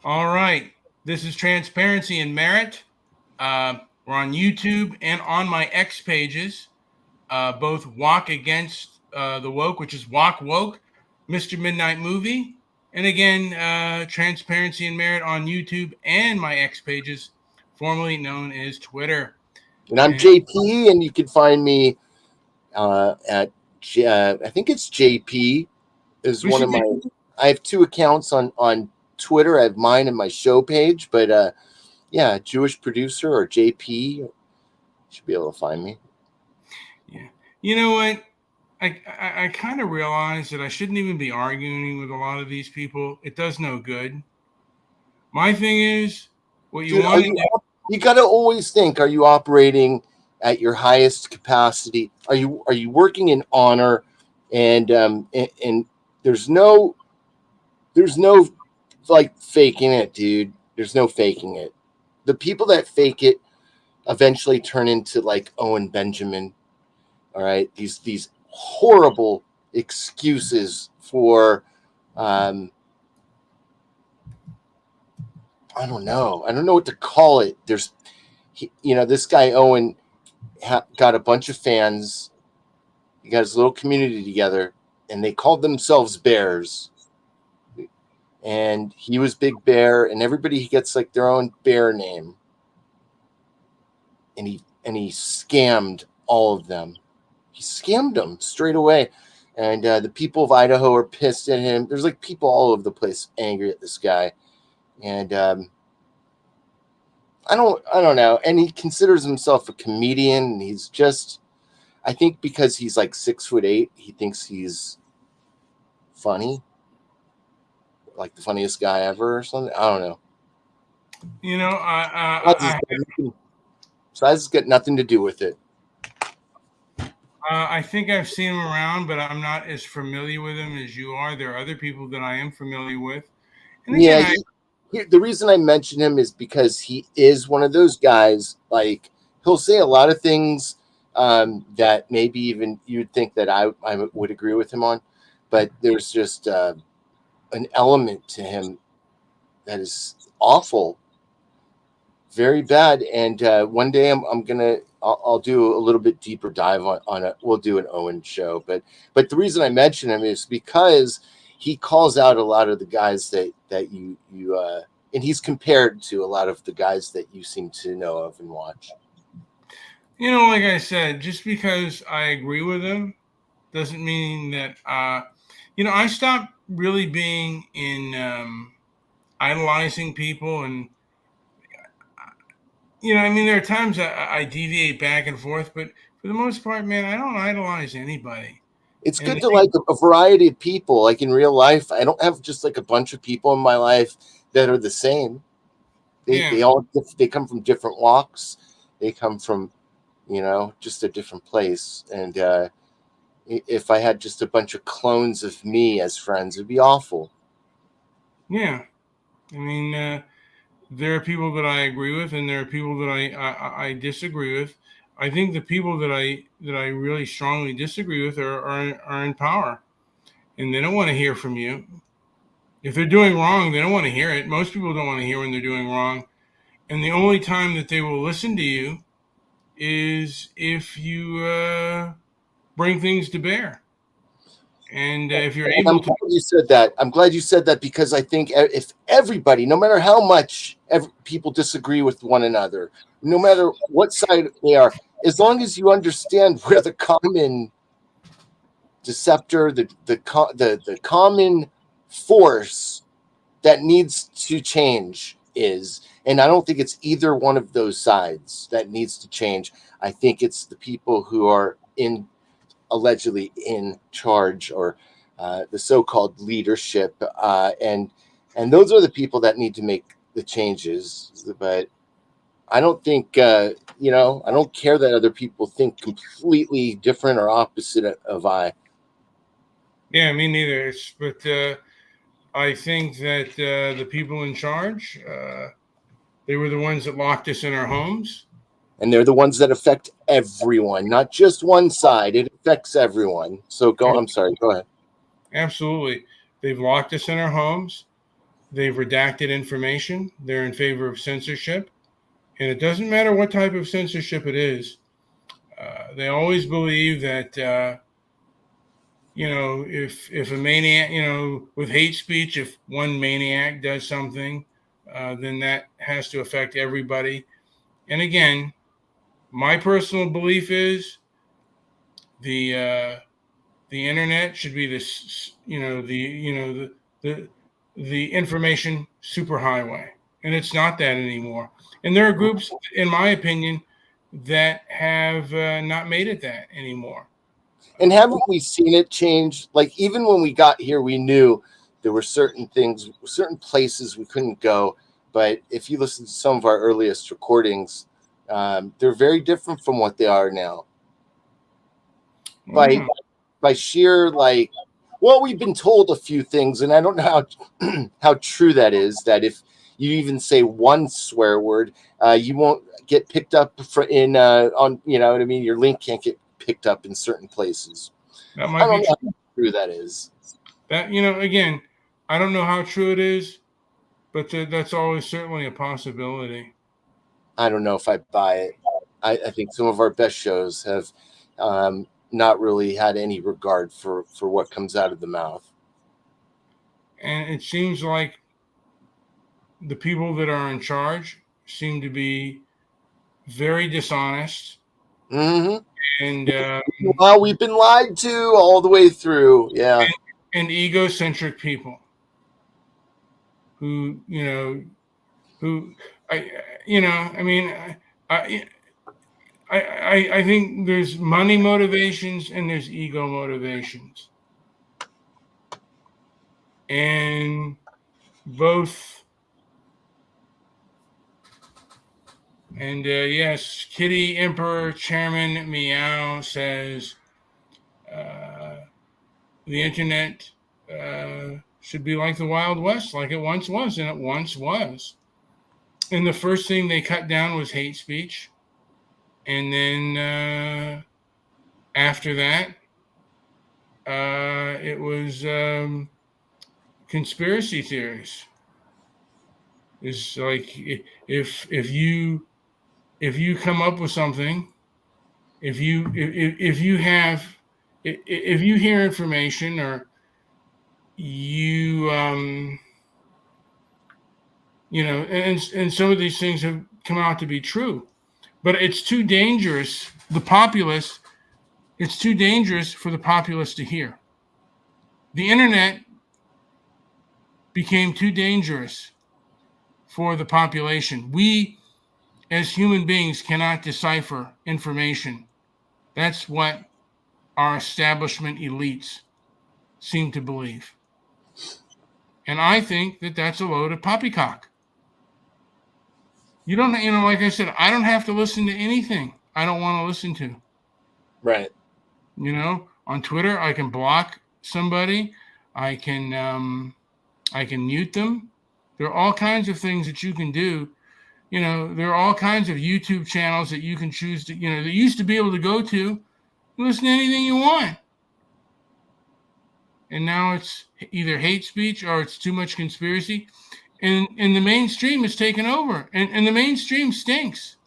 All right. This is Transparency and Merit. We're on YouTube and on my X pages. Both Walk Against the Woke, which is Walk Woke, Mr. Midnight Movie. And again, Transparency and Merit on YouTube and my X pages, formerly known as Twitter. And I'm And JP, and you can find me at I think it's JP is we one should of my. I have two accounts on Twitter. I have mine and my show page, but yeah, Jewish producer or JP should be able to find me. yeah. You know what? I kind of realized that I shouldn't even be arguing with a lot of these people. It does no good. My thing is, what you Dude, are want to you? do. You got to always think: are you operating at your highest capacity? Are you working in honor? And there's no like faking it, dude. There's no faking it. The people that fake it eventually turn into like Owen Benjamin. All right, these horrible excuses for um, I don't know what to call it. This guy Owen got a bunch of fans. He got his little community together, and they called themselves Bears. And he was Big Bear, and everybody gets like their own bear name. And he scammed all of them. He scammed them straight away. And the people of Idaho are pissed at him. There's like people all over the place angry at this guy. And I don't know. And he considers himself a comedian. And he's just, I think because he's like 6'8", he thinks he's funny, like the funniest guy ever or something. I don't know. You know, Size has got nothing to do with it. I think I've seen him around, but I'm not as familiar with him as you are. There are other people that I am familiar with, and again, Yeah, the reason I mention him is because he is one of those guys. Like he'll say a lot of things that maybe even you'd think that I would agree with him on, but there's just an element to him that is awful, very bad. And one day I'll do a little bit deeper dive on it. We'll do an Owen show, but the reason I mention him is because he calls out a lot of the guys that you and he's compared to a lot of the guys that you seem to know of and watch. like I said, just because I agree with him doesn't mean that I stopped really being in idolizing people, and I mean, there are times I deviate back and forth, but for the most part, man, I don't idolize anybody. It's And good to like a variety of people. Like in real life, I don't have just like a bunch of people in my life that are the same. They yeah, they all they come from different walks. They come from just a different place. And if I had just a bunch of clones of me as friends, it'd be awful. yeah. I mean, there are people that I agree with, and there are people that I disagree with. I think the people that I really strongly disagree with are in power, and they don't want to hear from you. If they're doing wrong, they don't want to hear it. Most people don't want to hear when they're doing wrong, and the only time that they will listen to you is if you bring things to bear, and if you're And I'm able to. glad you said that. I'm glad you said that because I think if everybody, no matter how much people disagree with one another, no matter what side they are, as long as you understand where the common deceptor, the common force that needs to change is, and I don't think it's either one of those sides that needs to change. I think it's the people who are allegedly in charge, or the so-called leadership, and those are the people that need to make the changes. But I don't think I don't care that other people think completely different or opposite of I. Yeah, me neither. But I think that the people in charge, they were the ones that locked us in our homes. And they're the ones that affect everyone, not just one side. It affects everyone. So go. I'm sorry. Go ahead. Absolutely. They've locked us in our homes. They've redacted information. They're in favor of censorship. And it doesn't matter what type of censorship it is. They always believe that, if a maniac, with hate speech, if one maniac does something, then that has to affect everybody. And again, my personal belief is the the internet should be this, the information superhighway, and it's not that anymore. And there are groups, in my opinion, that have not made it that anymore. And haven't we seen it change? Like, even when we got here, we knew there were certain things, certain places we couldn't go. But if you listen to some of our earliest recordings, they're very different from what they are now. By Wow. by sheer, like, well, we've been told a few things, and I don't know how true that is. That if you even say one swear word, you won't get picked up in on, you know what I mean. Your link can't get picked up in certain places. That I might be don't know true. how true that is. That, again, I don't know how true it is, but that's always certainly a possibility. I don't know if I buy it. I think some of our best shows have not really had any regard for what comes out of the mouth. And it seems like the people that are in charge seem to be very dishonest Mm-hmm. and Well, we've been lied to all the way through. Yeah, and egocentric people who who I I mean I, I think there's money motivations and there's ego motivations, and both. And yes, Kitty Emperor Chairman Meow says uh, the internet should be like the Wild West, like it once was, and it once was. And the first thing they cut down was hate speech, and then after that, it was conspiracy theories. It's like if you come up with something, if you have if you hear information or you and some of these things have come out to be true, but it's too dangerous. It's too dangerous for the populace to hear. The internet became too dangerous for the population. We, as human beings, cannot decipher information. That's what our establishment elites seem to believe. And I think that that's a load of poppycock. You don't, like I said, I don't have to listen to anything I don't want to listen to. right. On Twitter, I can block somebody. I can mute them. There are all kinds of things that you can do. There are all kinds of YouTube channels that you can choose to, that you used to be able to go to, listen to anything you want. And now it's either hate speech or it's too much conspiracy. And the mainstream is taken over. And the mainstream stinks.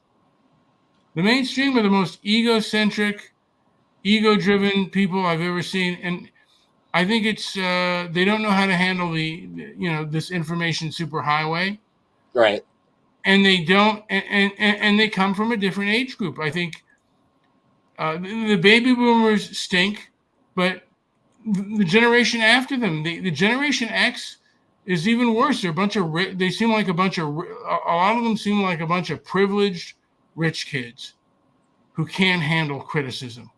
The mainstream are the most egocentric, ego-driven people I've ever seen. And I think it's they don't know how to handle this information superhighway. Right. And they don't, and they come from a different age group. I think the baby boomers stink, but the generation after them, the Generation X, is even worse. They're a bunch of they seem like a lot of them seem like a bunch of privileged rich kids who can't handle criticism.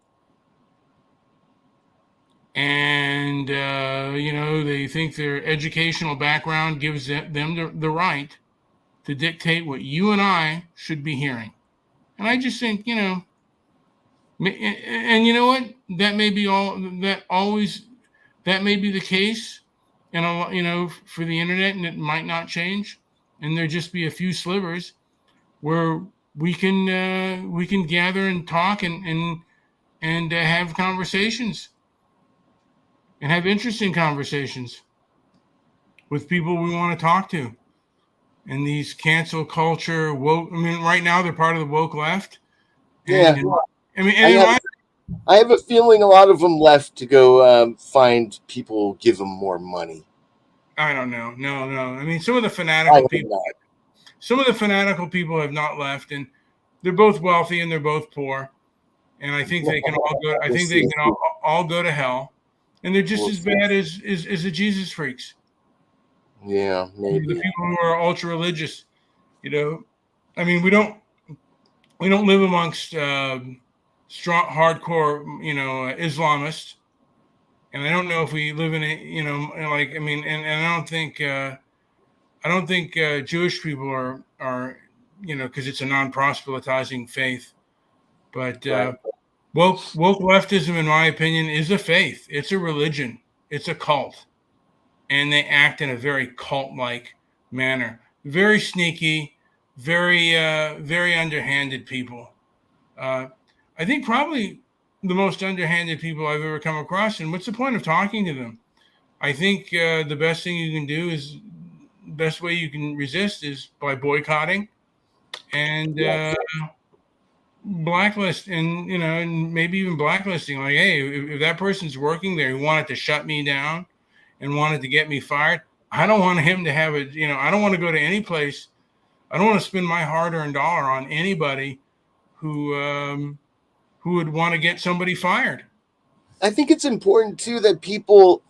And they think their educational background gives them the right to dictate what you and I should be hearing. And I just think, and you know what? That may be that may be the case, and for the internet, and it might not change, and there just be a few slivers where we can gather and talk and have conversations and have interesting conversations. with people we want to talk to. And these cancel culture woke. I mean, right now they're part of the woke left. And Yeah, I mean, I and in have my I have a feeling a lot of them left to go find people, give them more money. I don't know. No, no. I mean, some of the I fanatical hope people. not. Some of the fanatical people have not left, and they're both wealthy and they're both poor. And I think they can all go. I We'll think they see. can all go to hell, and they're just We'll as see. bad as the Jesus freaks. Yeah, The maybe. people who are ultra religious. You know, I mean, we don't live amongst strong, hardcore, Islamists, and I don't know if we live in a, like I mean, and I don't think Jewish people are because it's a non-proselytizing faith, but Right. woke leftism, in my opinion, is a faith. It's a religion. It's a cult, and they act in a very cult-like manner. Very sneaky, very underhanded people. Uh, I think probably the most underhanded people I've ever come across. And what's the point of talking to them? I think the best thing you can do is best way you can resist is by boycotting and Yes. blacklist and and maybe even blacklisting. Like, hey, if that person's working there who wanted to shut me down and wanted to get me fired, I don't want him to have it. I don't want to go to any place. I don't want to spend my hard-earned dollar on anybody who would want to get somebody fired. I think it's important too that people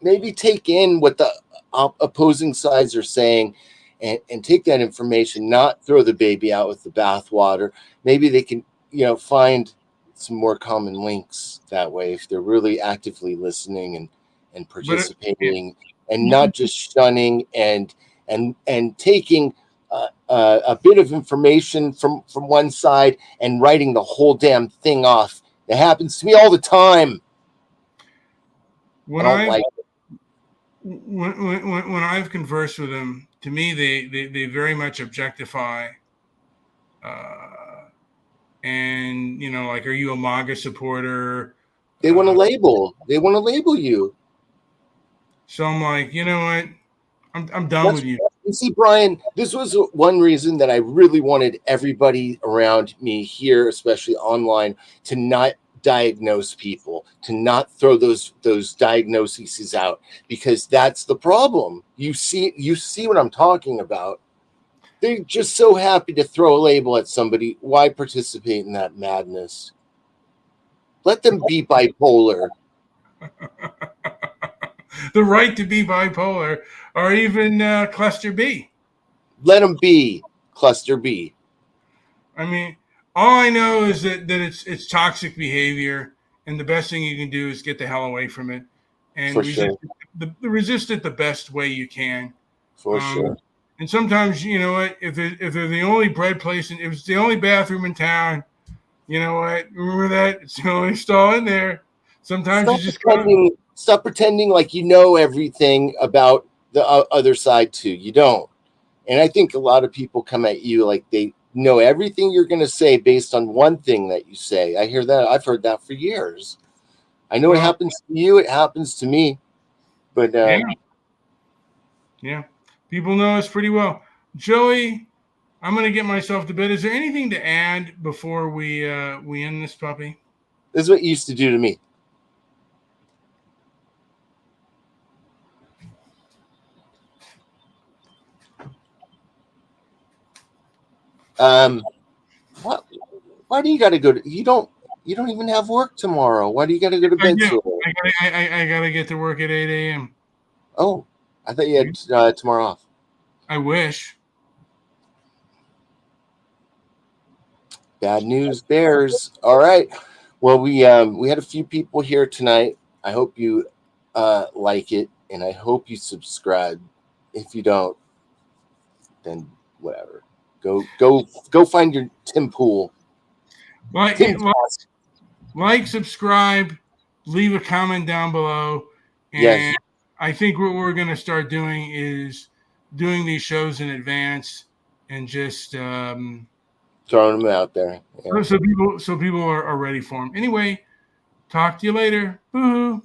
maybe take in what the opposing sides are saying and take that information, not throw the baby out with the bathwater. Maybe they can, find some more common links that way if they're really actively listening and But participating and not just shunning and taking a bit of information from one side and writing the whole damn thing off. It happens to me all the time. I when don't I like when I've conversed with them, to me they very much objectify. Uh, and like, are you a MAGA supporter? They want to Uh, label. They want to label you. so I'm like, you know what? I'm done That's with you. you see, Brian. This was one reason that I really wanted everybody around me here, especially online, to not diagnose people, to not throw those diagnoses out, because that's the problem. You see what I'm talking about. They're just so happy to throw a label at somebody. Why participate in that madness? Let them be bipolar. The right to be bipolar, or even cluster B. Let them be cluster B. I mean, all I know is that it's toxic behavior, and the best thing you can do is get the hell away from it and For resist sure. resist it the best way you can. For sure. And sometimes, you know what, if they're the only bread place and if it's the only bathroom in town, you know what, remember that it's the only stall in there. Sometimes you Stop just go. pretending. Stop pretending like you know everything about the other side too. You don't. And I think a lot of people come at you like they know everything you're going to say based on one thing that you say. I hear that. I've heard that for years. I know it Well, happens to you. It happens to me. But yeah, yeah. People know us pretty well. Joey, I'm gonna get myself to bed. Is there anything to add before we end this puppy? this is what you used to do to me. What? Why do you got to go to? You don't even have work tomorrow. Why do you got to go to I bed do. so early? I gotta get to work at 8 a.m. Oh, I thought you had tomorrow off. I wish. Bad news bears. All right. Well, we had a few people here tonight. I hope you like it, and I hope you subscribe. If you don't, then whatever. Go find your Tim Pool. Like, Tim like, Task. subscribe, leave a comment down below, Yes, and I think what we're gonna start doing is doing these shows in advance and just throwing them out there. Yeah. so people are ready for them. Anyway, talk to you later. Boo hoo.